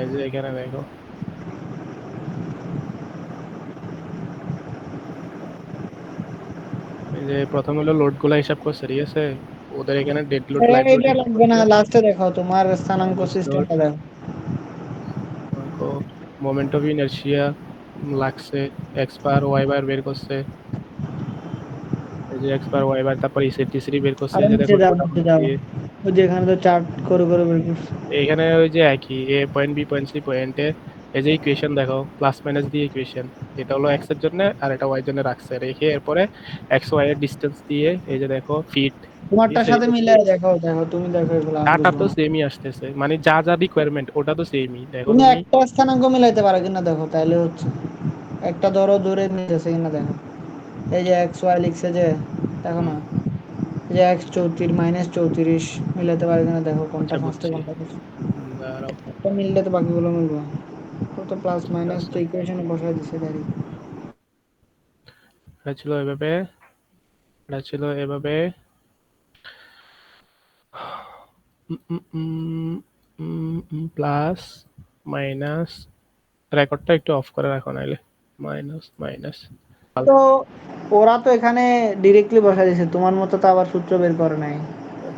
এই যে এখানে দেখো, এই যে প্রথম হলো লোড গুলা হিসাব করছে, ঠিক আছে? ওদের এখানে ডেড লোড লাইভ লোড এটা হিসাব লাগবে না, করছে। লাস্টে দেখো তোমার স্থানাঙ্ক মাইনাস লোড সিস্টেমটা দেখো। মোমেন্ট অফ ইনার্শিয়া লাগছে, এক্স বার ওয়াই বার বের করছে। এই যে এক্স বার ওয়াই বার, তারপর ইসেটিসিটি বের করছে। আর এই যে নিচে দেখো যাও, টোটাল নিচে যাও। দিয়ে ওই যে এখানে তো চার্ট করে করে বের করছে। এখানে ওই যে একই এ পয়েন্ট বি পয়েন্ট সি পয়েন্টে এই যে ইকুয়েশন দেখো, প্লাস মাইনাস দিয়ে ইকুয়েশন, এটা হলো এক্স এর জন্য আর এটা ওয়াই এর জন্য রাখছে, রেখে এরপরে এক্স ওয়াই এর ডিসটেন্স দিয়ে এই যে দেখো ফিট। ঠিক তোমারটার আছে, সাথে মিলে দেখো, দেখো তুমি দেখো, এগুলো আমি ডাটা বুঝবো তো না। সেমই আসতেছে, মানে যা যা রিকোয়ারমেন্ট ওটা তো সেমই। দেখো তুমি তুমি একটা স্থানাঙ্ক মিলাইতে পারো কিনা দেখো, তাইলে হচ্ছে। একটা ধরো দূরে মিলেছে কিনা দেখো। এই যে এক্স ওয়াই লিখছে যে, দেখো না। এই যে এক্স 34 মাইনাস 34 মিলাতে পারো কিনা দেখো, কোনটা আচ্ছা ফার্স্টে বুঝছি, কোনটা শেষে। দাঁড়াও। একটা মিললে তো বাকিগুলো মিলবে। তো প্লাস ঠিক মাইনাস তো আছে, ইকুয়েশনে বসাই দিছে ডাইরেক্ট। এটা ছিল এভাবে, এটা ছিল এভাবে। প্লাস মাইনাস, রেকর্ডটা একটু অফ করে রাখো নাইলে। মাইনাস মাইনাস তো ওরা তো এখানে ডিরেক্টলি বসাই দিছে, তোমার মতো তো আবার সূত্র বের করে নাই।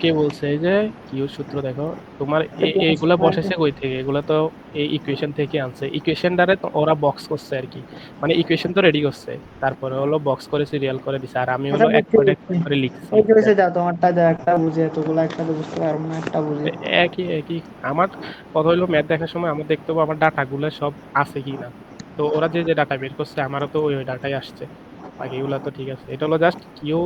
কে বলছে? এই যে কিউর সূত্র দেখো তোমার, প্লাস এইগুলা বসাইছে মাইনাস। কই থেকে? এগুলা তো এই ইকুয়েশন থেকে আনছে, ইকুয়েশন দ্বারা তো ওরা বক্স করছে আর কি, মানে ইকুয়েশন তো রেডি করছে, তারপরে হলো বক্স করে সিরিয়াল করে দিছে, আর আমি আচ্ছা হলো এক বুঝছি পয়েন্ট এক বুঝছি। পয়েন্ট করে লিখছি। ওই চয়েসে যাও, তোমারটা যাও, একটা বুঝে, এতগুলো একসাথে বুঝতে পারবো না, একটা বুঝে। একই একই। আমার কথা হলো ম্যাথ দেখার সময় আমার দেখতে হবে আমার ডাটাগুলো সব আছে কি না। তো ওরা যে যে ডাটা বের করছে আমারও তো ওই ডাটাই আসছে, বাকিগুলো তো ঠিক আছে। এটা হলো জাস্ট কিউ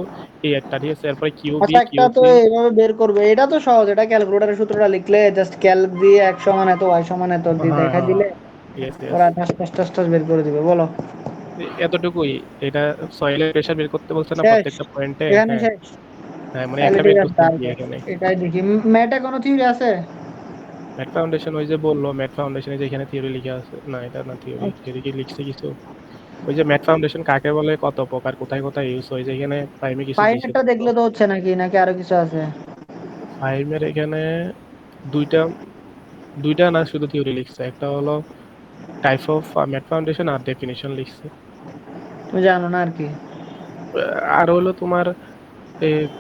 এই একটা, ঠিক আছে? এরপরে কিউ বি আচ্ছা কিউ একটা তো সি। এইভাবে বের করবে, এটা তো সহজ, এটা ক্যালকুলেটরের সূত্রটা লিখলে জাস্ট ক্যালক দিয়ে x সমান এত y সমান এত দিয়ে হ্যাঁ দেখা হ্যাঁ, দিলে ইয়েস ইয়েস, ওরা ঠাস ঠাস ঠাস ঠাস বের করে দিবে, বলো। এতটুকুই। এটা সয়েলের প্রেশার বের করতে বলছে না শেষ, প্রত্যেকটা পয়েন্টে? এখানে হ্যাঁ শেষ। হ্যাঁ, মানে তাহলে একটা ঠিক বের আছে, করছে আর কি তারপর এখানে। এটাই দেখি। ম্যাটে কোনো থিওরি আছে? ম্যাথ ফাউন্ডেশন ওই যে বললো, ম্যাথ ফাউন্ডেশনে যেখানে থিওরি লিখা আছে, না এটা না, থিওরি আচ্ছা। থিওরি কি লিখছে কিছু? ওই যে ম্যাথ ফাউন্ডেশন কাকে বলে, কত প্রকার, কোথায় কোথায় ইউজ হয়, যেখানে প্রাইমে কিছু দিছে ফাইনালটা দেখো। দেখলে তো হচ্ছে নাকি, নাকি আরো কিছু আছে? ফাইমের এখানে দুইটা, দুইটা না শুধু থিওরি লিখছে, একটা হলো টাইপ অফ ম্যাথ ফাউন্ডেশন আর ডেফিনিশন লিখছে। তুমি জানো না আর কি। আর হলো তোমার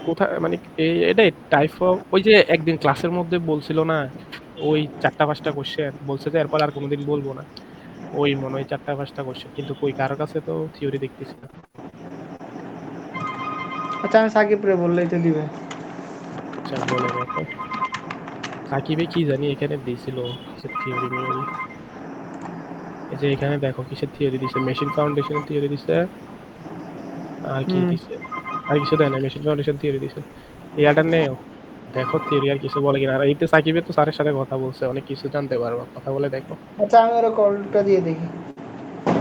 কোথায় মানে এটাই টাইপ অফ, ওই যে একদিন ক্লাসের মধ্যে বলছিল না, ওই 4টা 5টা কোশ্চেন বলছে যে এরপর আর কোনোদিন বলবো না, ওই মনে হয় 4টা 5টা কোশ্চেন, কিন্তু কই কারো কাছে তো থিওরি দেখতেছি না। আচ্ছা আমি সাকিবরে বললেই তো দিবে। আচ্ছা বলে দেখো, সাকিবে কি জানি এখানে দিছিল কিসের থিওরি মিওরি। এই যে এখানে দেখো কিসের থিওরি দিছে, মেশিন ফাউন্ডেশনের থিওরি দিছে, আর কি হুম। দিছে? আর কিছু দেয় না, মেশিন ফাউন্ডেশন থিওরি দিছে। ইয়াটা নেও, দেখো থিওরি আর কিছু বলে কিনা। আর এইতে সাকিবের তো স্যারের সাথে কথা বলছে, অনেক কিছু জানতে পারবো, কথা বলে দেখো। আচ্ছা আমি ওরা কলটা দিয়ে দেখি।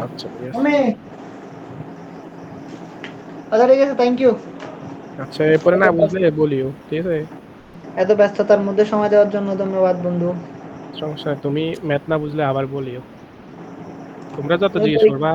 আচ্ছা ঠিক আছে। আমি, আচ্ছা ঠিক আছে, থ্যাংক ইউ। আচ্ছা এরপরে না বুঝলে বলিও, ঠিক আছে? এত ব্যস্ততার মধ্যে সময় দেওয়ার জন্য ধন্যবাদ বন্ধু। সমস্যা নেই, তুমি ম্যাথ না বুঝলে আবার বলিও। তোমরা যত তুমি জিজ্ঞেস পরীক্ষা করবা